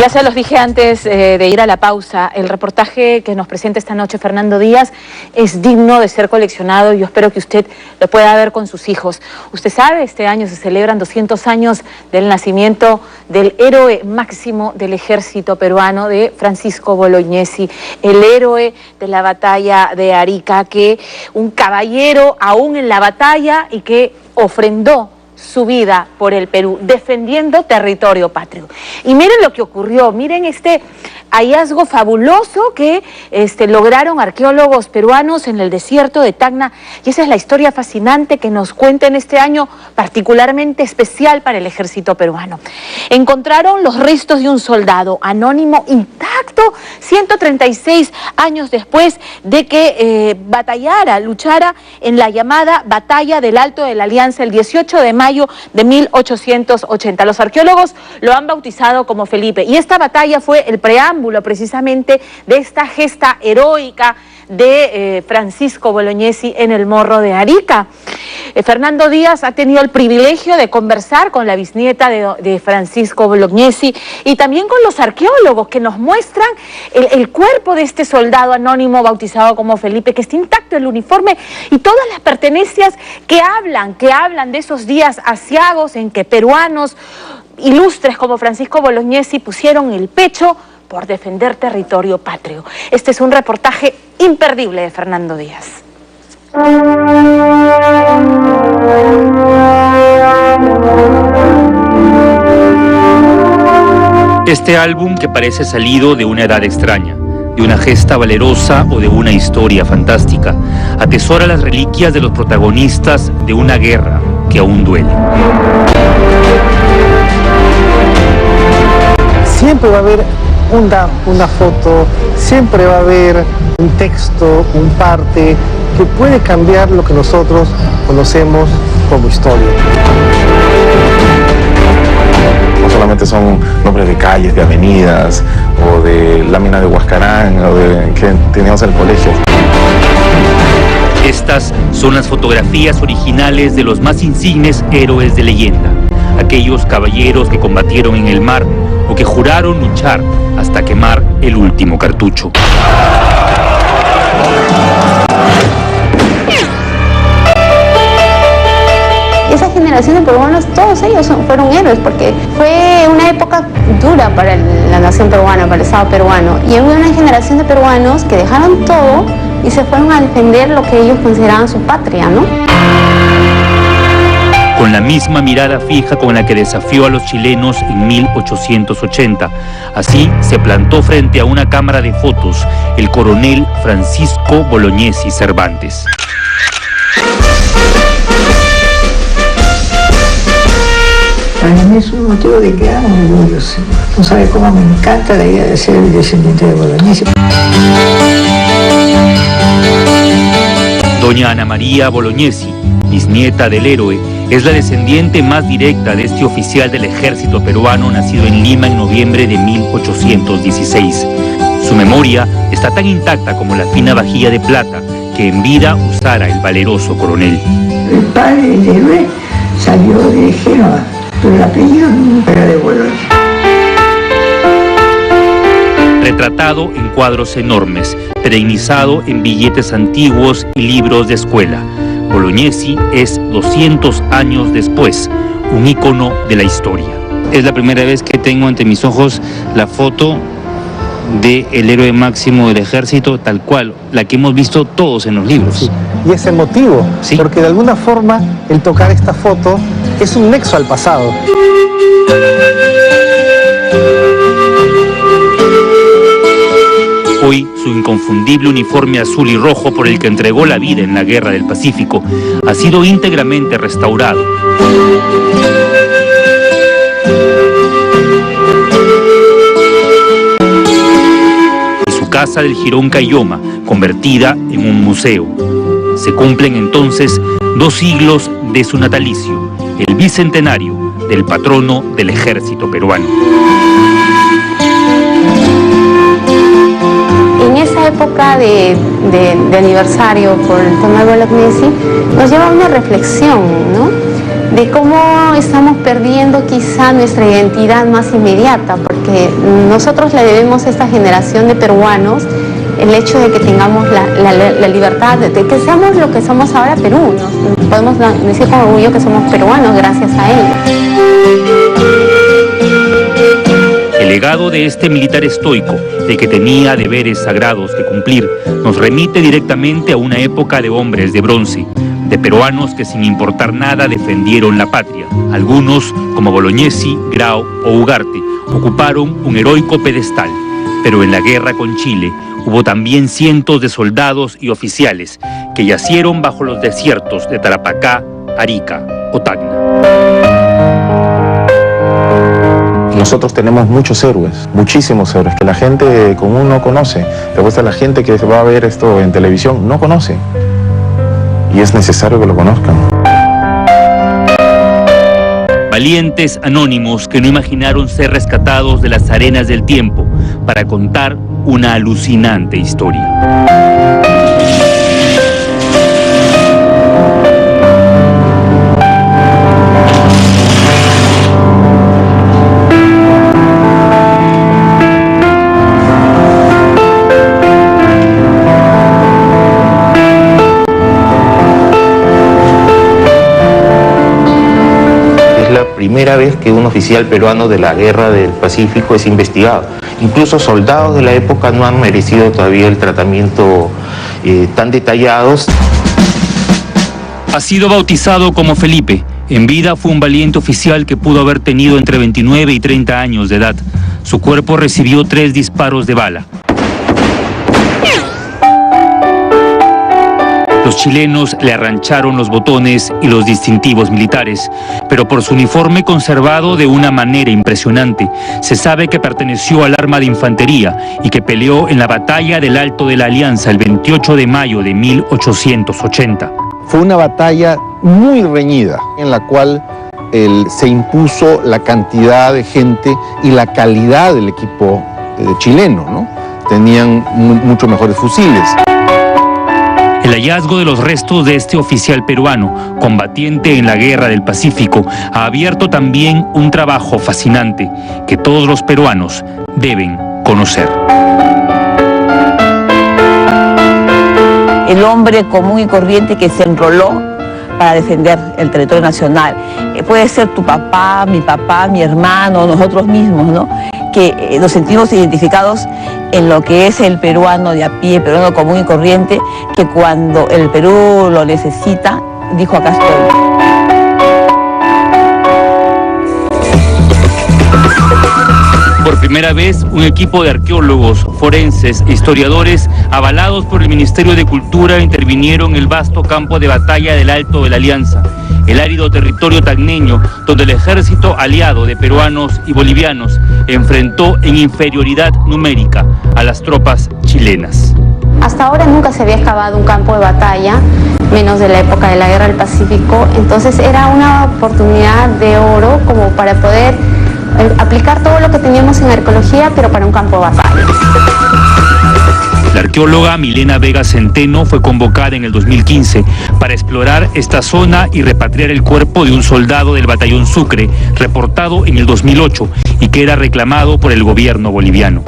Ya se los dije antes de ir a la pausa, el reportaje que nos presenta esta noche Fernando Díaz es digno de ser coleccionado y yo espero que usted lo pueda ver con sus hijos. Usted sabe, este año se celebran 200 años del nacimiento del héroe máximo del ejército peruano, de Francisco Bolognesi, el héroe de la batalla de Arica, que un caballero aún en la batalla y que ofrendó su vida por el Perú, defendiendo territorio patrio. Y miren lo que ocurrió, miren este hallazgo fabuloso que lograron arqueólogos peruanos en el desierto de Tacna, y esa es la historia fascinante que nos cuenta en este año particularmente especial para el ejército peruano. Encontraron los restos de un soldado anónimo intacto 136 años después de que luchara en la llamada Batalla del Alto de la Alianza el 18 de mayo de 1880. Los arqueólogos lo han bautizado como Felipe, y esta batalla fue el preámbulo precisamente de esta gesta heroica de Francisco Bolognesi en el Morro de Arica. Fernando Díaz ha tenido el privilegio de conversar con la bisnieta de Francisco Bolognesi y también con los arqueólogos que nos muestran el cuerpo de este soldado anónimo bautizado como Felipe, que está intacto el uniforme y todas las pertenencias que hablan de esos días aciagos en que peruanos ilustres como Francisco Bolognesi pusieron el pecho por defender territorio patrio. Este es un reportaje imperdible de Fernando Díaz. Este álbum, que parece salido de una edad extraña, de una gesta valerosa o de una historia fantástica, atesora las reliquias de los protagonistas de una guerra que aún duele. Siempre va a haber una foto, siempre va a haber un texto, un parte que puede cambiar lo que nosotros conocemos como historia. No solamente son nombres de calles, de avenidas, o de láminas de Huascarán, o de que teníamos en el colegio. Estas son las fotografías originales de los más insignes héroes de leyenda, aquellos caballeros que combatieron en el mar o que juraron luchar hasta quemar el último cartucho. Esa generación de peruanos, todos ellos fueron héroes, porque fue una época dura para la nación peruana, para el Estado peruano, y hubo una generación de peruanos que dejaron todo y se fueron a defender lo que ellos consideraban su patria, ¿no? Con la misma mirada fija con la que desafió a los chilenos en 1880. Así se plantó frente a una cámara de fotos el coronel Francisco Bolognesi Cervantes. Para mí es un motivo de gran orgullo. No sabe cómo me encanta la idea de ser el descendiente de Bolognesi. Doña Ana María Bolognesi, bisnieta del héroe, es la descendiente más directa de este oficial del ejército peruano nacido en Lima en noviembre de 1816. Su memoria está tan intacta como la fina vajilla de plata que en vida usara el valeroso coronel. El padre del héroe salió de Génova, pero el apellido nunca era de Bolognesi. Retratado en cuadros enormes, perennizado en billetes antiguos y libros de escuela, Bolognesi es 200 años después un ícono de la historia. Es la primera vez que tengo ante mis ojos la foto del héroe máximo del ejército, tal cual, la que hemos visto todos en los libros. Sí. Y es emotivo, ¿sí? Porque de alguna forma el tocar esta foto es un nexo al pasado. Hoy, su inconfundible uniforme azul y rojo por el que entregó la vida en la Guerra del Pacífico ha sido íntegramente restaurado. Y su casa del Jirón Cayoma, convertida en un museo. Se cumplen entonces 2 siglos de su natalicio, el bicentenario del patrono del ejército peruano. En esa época de aniversario por el tema de Bolognesi nos lleva a una reflexión, ¿no? De cómo estamos perdiendo quizá nuestra identidad más inmediata, porque porque nosotros le debemos a esta generación de peruanos el hecho de que tengamos la libertad, de que seamos lo que somos ahora, Perú. Nos podemos decir con orgullo que somos peruanos gracias a ellos. El legado de este militar estoico, de que tenía deberes sagrados que cumplir, nos remite directamente a una época de hombres de bronce, de peruanos que sin importar nada defendieron la patria. Algunos, como Bolognesi, Grau o Ugarte, ocuparon un heroico pedestal. Pero en la guerra con Chile hubo también cientos de soldados y oficiales que yacieron bajo los desiertos de Tarapacá, Arica o Tacna. Nosotros tenemos muchos héroes, muchísimos héroes, que la gente común no conoce. Después la gente que va a ver esto en televisión no conoce. Y es necesario que lo conozcan. Valientes anónimos que no imaginaron ser rescatados de las arenas del tiempo para contar una alucinante historia. Primera vez que un oficial peruano de la Guerra del Pacífico es investigado. Incluso soldados de la época no han merecido todavía el tratamiento tan detallados. Ha sido bautizado como Felipe. En vida fue un valiente oficial que pudo haber tenido entre 29 y 30 años de edad. Su cuerpo recibió 3 disparos de bala. Los chilenos le arrancharon los botones y los distintivos militares, pero por su uniforme conservado de una manera impresionante, se sabe que perteneció al arma de infantería y que peleó en la batalla del Alto de la Alianza el 28 de mayo de 1880. Fue una batalla muy reñida, en la cual se impuso la cantidad de gente y la calidad del equipo chileno, ¿no? Tenían mucho mejores fusiles. El hallazgo de los restos de este oficial peruano, combatiente en la Guerra del Pacífico, ha abierto también un trabajo fascinante que todos los peruanos deben conocer. El hombre común y corriente que se enroló para defender el territorio nacional. Puede ser tu papá, mi hermano, nosotros mismos, ¿no? Que nos sentimos identificados en lo que es el peruano de a pie, peruano común y corriente, que cuando el Perú lo necesita, dijo: acá estoy. Por primera vez, un equipo de arqueólogos, forenses e historiadores, avalados por el Ministerio de Cultura, intervinieron en el vasto campo de batalla del Alto de la Alianza, el árido territorio tacneño, donde el ejército aliado de peruanos y bolivianos enfrentó en inferioridad numérica a las tropas chilenas. Hasta ahora nunca se había excavado un campo de batalla, menos de la época de la Guerra del Pacífico, entonces era una oportunidad de oro como para poder aplicar todo lo que teníamos en arqueología, pero para un campo de batalla. La arqueóloga Milena Vega Centeno fue convocada en el 2015 para explorar esta zona y repatriar el cuerpo de un soldado del batallón Sucre, reportado en el 2008 y que era reclamado por el gobierno boliviano.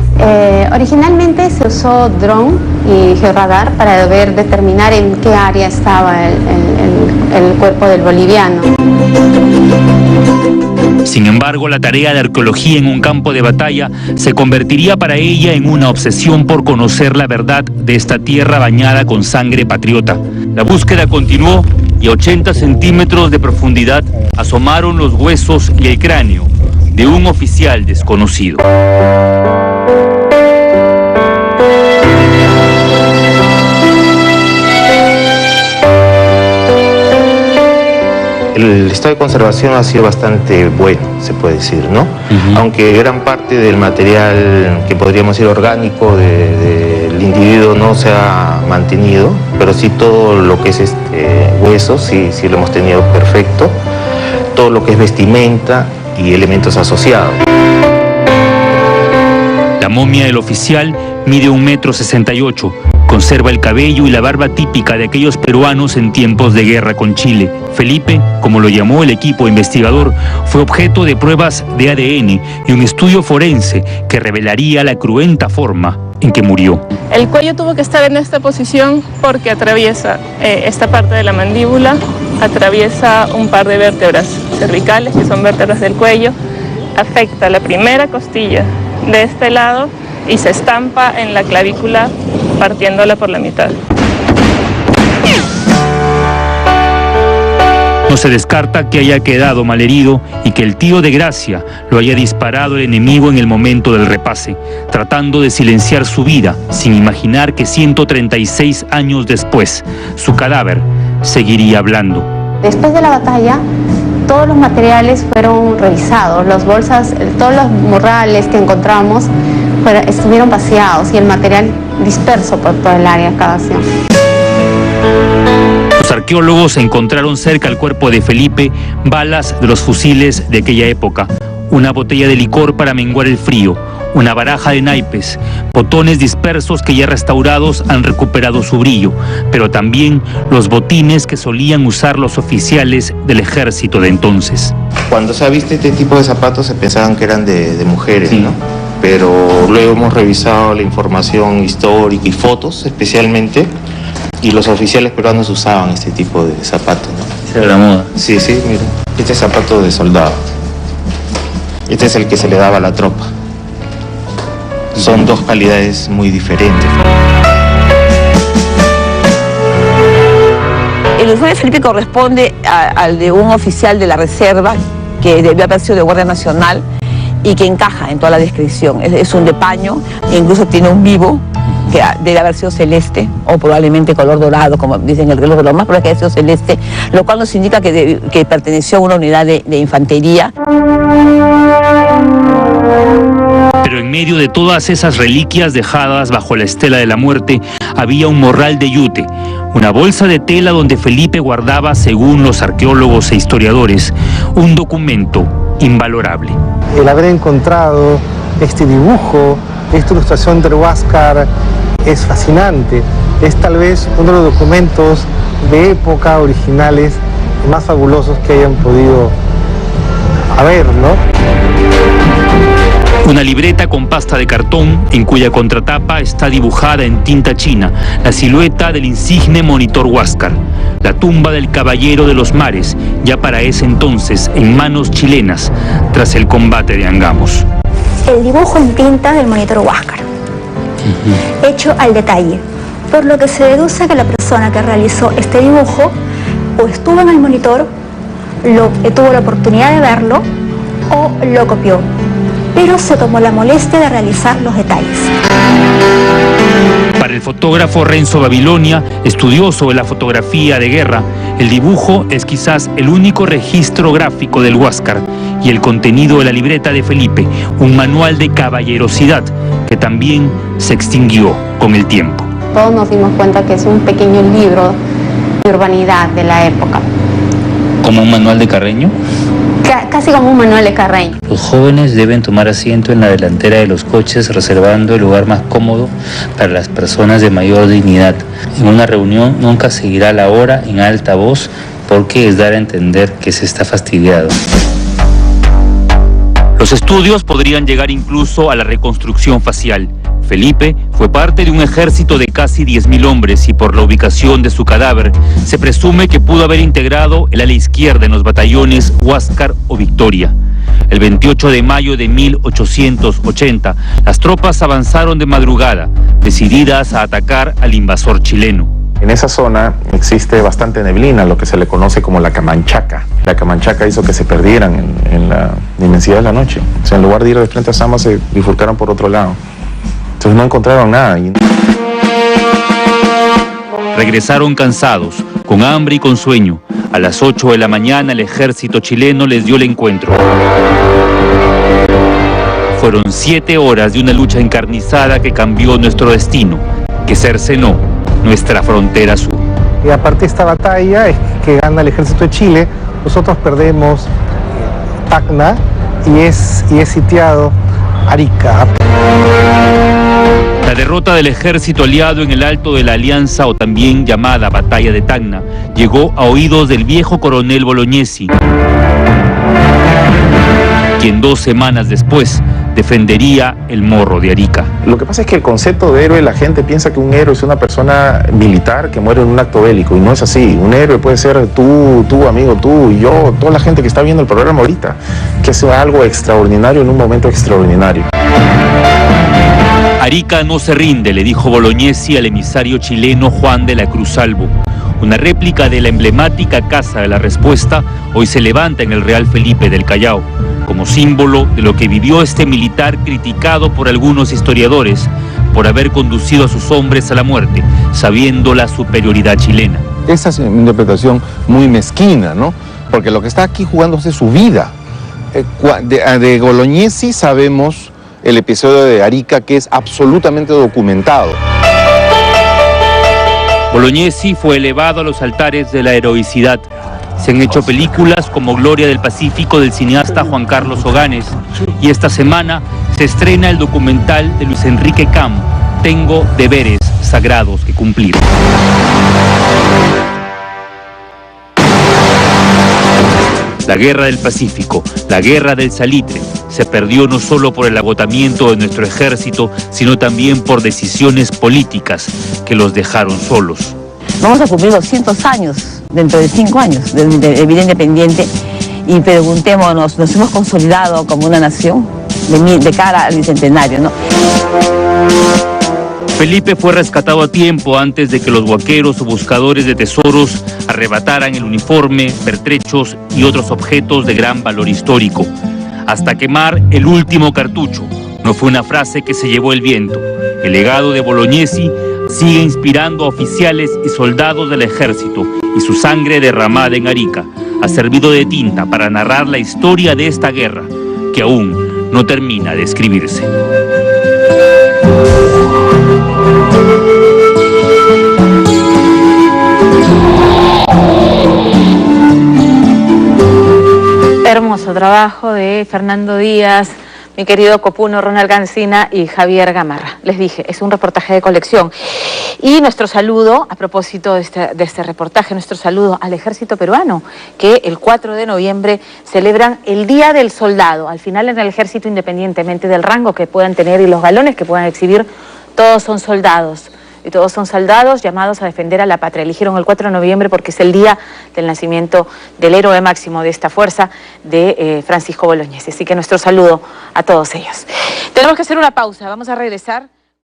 Originalmente se usó dron y georradar para determinar en qué área estaba el cuerpo del boliviano. Sin embargo, la tarea de arqueología en un campo de batalla se convertiría para ella en una obsesión por conocer la verdad de esta tierra bañada con sangre patriota. La búsqueda continuó y a 80 centímetros de profundidad asomaron los huesos y el cráneo de un oficial desconocido. El estado de conservación ha sido bastante bueno, se puede decir, ¿no? Aunque gran parte del material que podríamos decir orgánico del individuo no se ha mantenido, pero sí todo lo que es huesos, sí lo hemos tenido perfecto, todo lo que es vestimenta y elementos asociados. La momia del oficial mide 1,68 m, Conserva el cabello y la barba típica de aquellos peruanos en tiempos de guerra con Chile. Felipe, como lo llamó el equipo investigador, fue objeto de pruebas de ADN y un estudio forense que revelaría la cruenta forma en que murió. El cuello tuvo que estar en esta posición porque atraviesa esta parte de la mandíbula, atraviesa un par de vértebras cervicales, que son vértebras del cuello, afecta la primera costilla de este lado y se estampa en la clavícula partiéndola por la mitad. No se descarta que haya quedado malherido y que el tío de Gracia lo haya disparado el enemigo en el momento del repase, tratando de silenciar su vida, sin imaginar que 136 años después, su cadáver seguiría hablando. Después de la batalla, todos los materiales fueron revisados, las bolsas, todos los morrales que encontramos estuvieron vaciados y el material disperso por todo el área de excavación. Los arqueólogos encontraron cerca al cuerpo de Felipe balas de los fusiles de aquella época, una botella de licor para menguar el frío, una baraja de naipes, botones dispersos que ya restaurados han recuperado su brillo, pero también los botines que solían usar los oficiales del ejército de entonces. Cuando se ha visto este tipo de zapatos se pensaban que eran de mujeres, sí, ¿no? Pero luego hemos revisado la información histórica y fotos especialmente, y los oficiales peruanos usaban este tipo de zapatos, ¿no? ¿Esa era la moda? Sí, sí, mira, este es zapato de soldado. Este es el que se le daba a la tropa. Son dos calidades muy diferentes. El uniforme de Felipe corresponde al de un oficial de la reserva que debió haber sido de Guardia Nacional y que encaja en toda la descripción. Es un de paño, e incluso tiene un vivo que debe haber sido celeste o probablemente color dorado, como dicen el reloj, lo más probable es que haya sido celeste, lo cual nos indica que perteneció a una unidad de infantería. Pero en medio de todas esas reliquias dejadas bajo la estela de la muerte, había un morral de yute, una bolsa de tela donde Felipe guardaba, según los arqueólogos e historiadores, un documento invalorable. El haber encontrado este dibujo, esta ilustración de Huáscar, es fascinante. Es tal vez uno de los documentos de época originales más fabulosos que hayan podido haber, ¿no? Una libreta con pasta de cartón en cuya contratapa está dibujada en tinta china la silueta del insigne monitor Huáscar, la tumba del caballero de los mares, ya para ese entonces en manos chilenas tras el combate de Angamos. El dibujo en tinta del monitor Huáscar, hecho al detalle, por lo que se deduce que la persona que realizó este dibujo o estuvo en el monitor, tuvo la oportunidad de verlo o lo copió, pero se tomó la molestia de realizar los detalles. Para el fotógrafo Renzo Babilonia, estudioso de la fotografía de guerra, el dibujo es quizás el único registro gráfico del Huáscar y el contenido de la libreta de Felipe, un manual de caballerosidad que también se extinguió con el tiempo. Todos nos dimos cuenta que es un pequeño libro de urbanidad de la época. ¿Como un manual de Carreño? Casi como un manual de Carreño. Los jóvenes deben tomar asiento en la delantera de los coches, reservando el lugar más cómodo para las personas de mayor dignidad. En una reunión nunca seguirá la hora en alta voz porque es dar a entender que se está fastidiado. Los estudios podrían llegar incluso a la reconstrucción facial. Felipe fue parte de un ejército de casi 10.000 hombres y por la ubicación de su cadáver se presume que pudo haber integrado el ala izquierda en los batallones Huáscar o Victoria. El 28 de mayo de 1880, las tropas avanzaron de madrugada, decididas a atacar al invasor chileno. En esa zona existe bastante neblina, lo que se le conoce como la Camanchaca. La Camanchaca hizo que se perdieran en la inmensidad de la noche. O sea, en lugar de ir de frente a Sama, se bifurcaron por otro lado. Entonces no encontraron nada. Regresaron cansados, con hambre y con sueño. A las 8 de la mañana el ejército chileno les dio el encuentro. Fueron 7 horas de una lucha encarnizada que cambió nuestro destino, que cercenó nuestra frontera sur. Y aparte de esta batalla es que gana el ejército de Chile, nosotros perdemos Tacna y es sitiado Arica. La derrota del ejército aliado en el Alto de la Alianza, o también llamada Batalla de Tacna, llegó a oídos del viejo coronel Bolognesi, quien 2 semanas después defendería el Morro de Arica. Lo que pasa es que el concepto de héroe, la gente piensa que un héroe es una persona militar que muere en un acto bélico, y no es así. Un héroe puede ser tú, amigo, tú y yo, toda la gente que está viendo el programa ahorita, que hace algo extraordinario en un momento extraordinario. Arica no se rinde, le dijo Bolognesi al emisario chileno Juan de la Cruz Salvo. Una réplica de la emblemática Casa de la Respuesta hoy se levanta en el Real Felipe del Callao, como símbolo de lo que vivió este militar criticado por algunos historiadores por haber conducido a sus hombres a la muerte, sabiendo la superioridad chilena. Esa es una interpretación muy mezquina, ¿no? Porque lo que está aquí jugándose es su vida. De Bolognesi sabemos el episodio de Arica, que es absolutamente documentado. Bolognesi fue elevado a los altares de la heroicidad. Se han hecho películas como Gloria del Pacífico del cineasta Juan Carlos Oganes, y esta semana se estrena el documental de Luis Enrique Cam, Tengo deberes sagrados que cumplir. La Guerra del Pacífico, la Guerra del Salitre, se perdió no solo por el agotamiento de nuestro ejército, sino también por decisiones políticas que los dejaron solos. Vamos a cumplir 200 años, dentro de 5 años, de vida independiente, y preguntémonos, ¿nos hemos consolidado como una nación de cara al bicentenario, no? Felipe fue rescatado a tiempo antes de que los huaqueros o buscadores de tesoros arrebataran el uniforme, pertrechos y otros objetos de gran valor histórico. Hasta quemar el último cartucho. No fue una frase que se llevó el viento. El legado de Bolognesi sigue inspirando a oficiales y soldados del ejército, y su sangre derramada en Arica ha servido de tinta para narrar la historia de esta guerra, que aún no termina de escribirse. Hermoso trabajo de Fernando Díaz, mi querido copuno Ronald Gancina y Javier Gamarra. Les dije, es un reportaje de colección. Y nuestro saludo, a propósito de este reportaje, nuestro saludo al ejército peruano, que el 4 de noviembre celebran el Día del Soldado. Al final, en el ejército, independientemente del rango que puedan tener y los galones que puedan exhibir, todos son soldados. Y todos son soldados llamados a defender a la patria. Eligieron el 4 de noviembre porque es el día del nacimiento del héroe máximo de esta fuerza, de Francisco Bolognesi. Así que nuestro saludo a todos ellos. Tenemos que hacer una pausa, vamos a regresar.